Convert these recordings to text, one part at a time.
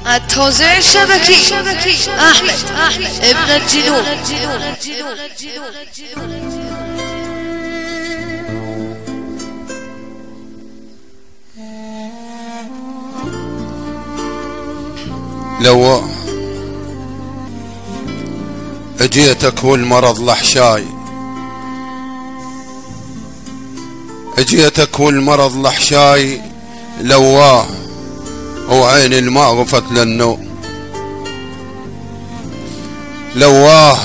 التوزيع الشبكي أحمد ابن الجنوب. لو اجيتك والمرض لحشاي، اجيتك والمرض لحشاي لواه وعيني ما غفت للنوم، لواه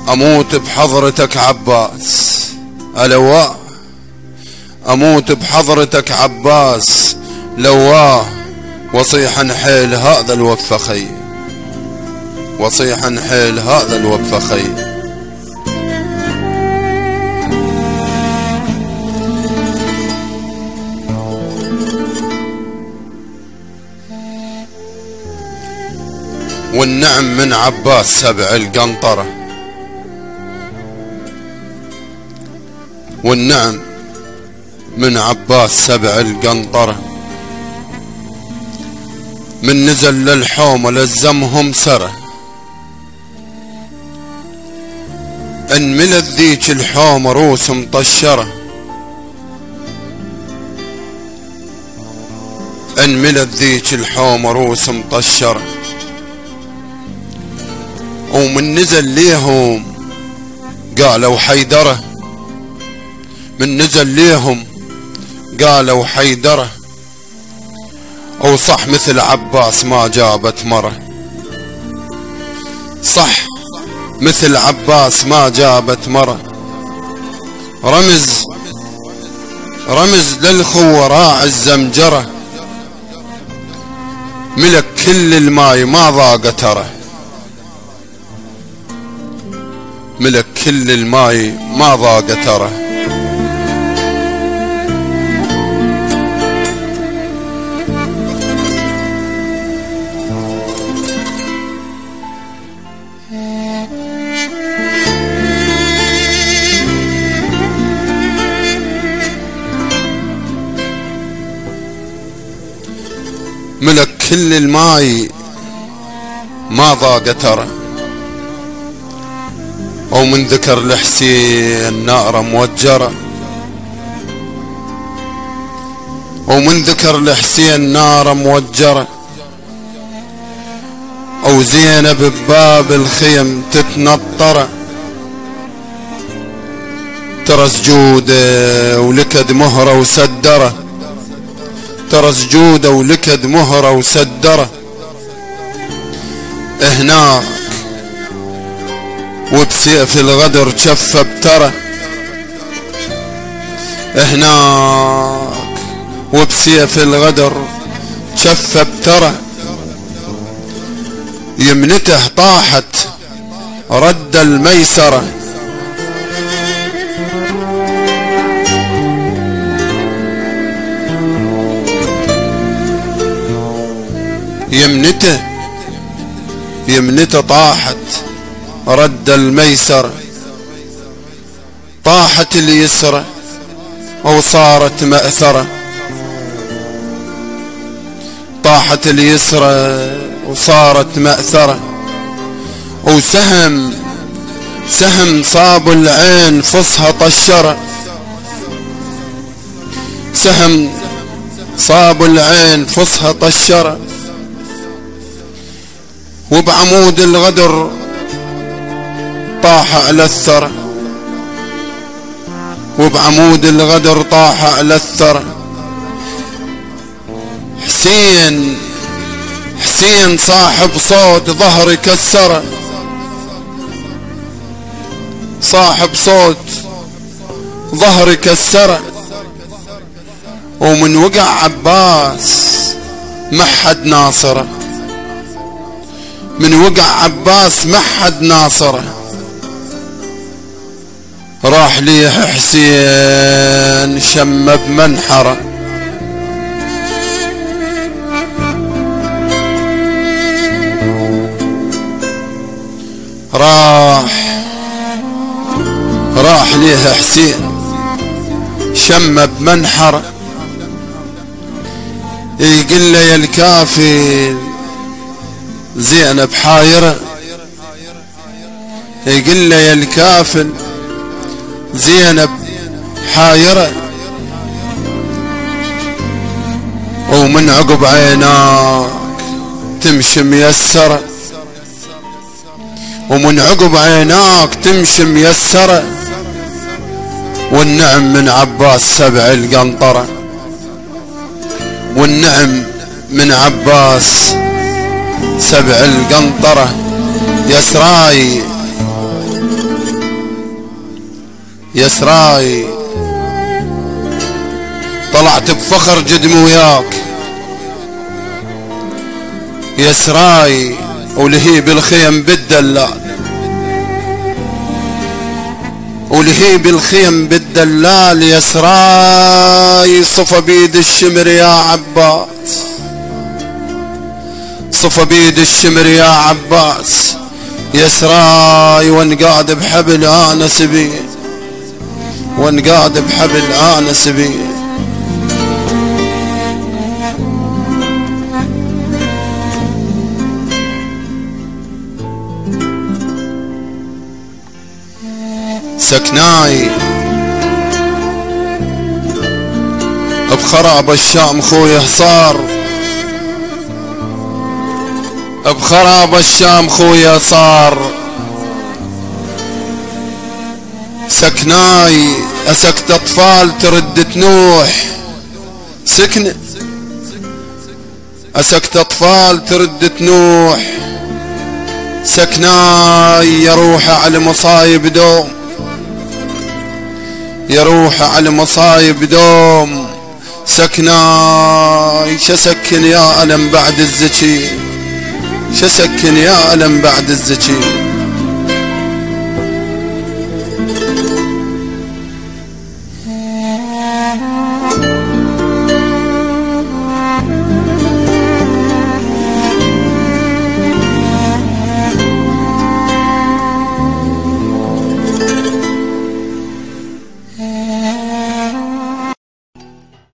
اموت بحضرتك عباس، لواه اموت بحضرتك عباس، لواه وصيح نحيل هذا الوفخي، وصيح نحيل هذا الوفخي. والنعم من عباس سبع القنطرة، والنعم من عباس سبع القنطرة، من نزل للحومة لزمهم سره، ان ملت ذيك الحومة روس مطشرة، ان ملت ذيك الحومة روس مطشرة، ومن نزل ليهم قالوا حيدرة، من نزل ليهم قالوا حيدرة، وصح مثل عباس ما جابت مرة، صح مثل عباس ما جابت مرة، رمز رمز للخوة راعي الزمجرة، ملك كل الماي ما ضاق ترى، ملك كل الماي ما ضاق ترى. ملك كل الماي ما ضاق ترى، ومن ذكر لحسين نار موجرة، ومن ذكر لحسين نار موجرة، او زينب بباب الخيم تتنطر، ترى سجوده ولكد مهره وسدره، ترى سجوده ولكد مهره وسدره، هناك وبسيف الغدر شفه بتره، هناك وبسيف الغدر شفه بتره، يمنته طاحت رد الميسره، يمنته طاحت رد الميسر، طاحت اليسرى وصارت مأثرة، طاحت اليسرى وصارت مأثرة، وسهم صاب العين فصها طشرة، سهم صاب العين فصها طشرة، وبعمود الغدر طاح على الثرى، وبعمود الغدر طاح على الثرى، حسين صاحب صوت ظهري كسره، صاحب صوت ظهري كسره، ومن وقع عباس ما حد ناصره، من وقع عباس ما حد ناصره، راح ليه حسين شم بمنحره، راح ليه حسين شم بمنحره، يقول لي يا الكافل زينب حايرة، يقول لي يا الكافل زينب حايرة، ومن عقب عيناك تمشي ميسرة، ومن عقب عيناك تمشي ميسرة، والنعم من عباس سبع القنطرة، والنعم من عباس سبع القنطرة. يسراي يسراي طلعت بفخر جدم وياك، يسراي ولهيب الخيم بالدلال، ولهيب الخيم بالدلال. يسراي صفى بيد الشمر يا عباس، صفى بيد الشمر يا عباس. يسراي وانقاد بحبل آنس بيه، وانقاد بحبل آنس بيه. سكناي بخراب الشام خويا صار، بخراب الشام خويا صار. سكناي أسكت أطفال ترد تنوح، سكنة أسكت أطفال ترد تنوح. سكناي يروح على مصايب دوم، يروح على مصايب دوم. سكناي شسكن يا ألم بعد الزكي، شسكن يا ألم بعد الزكي.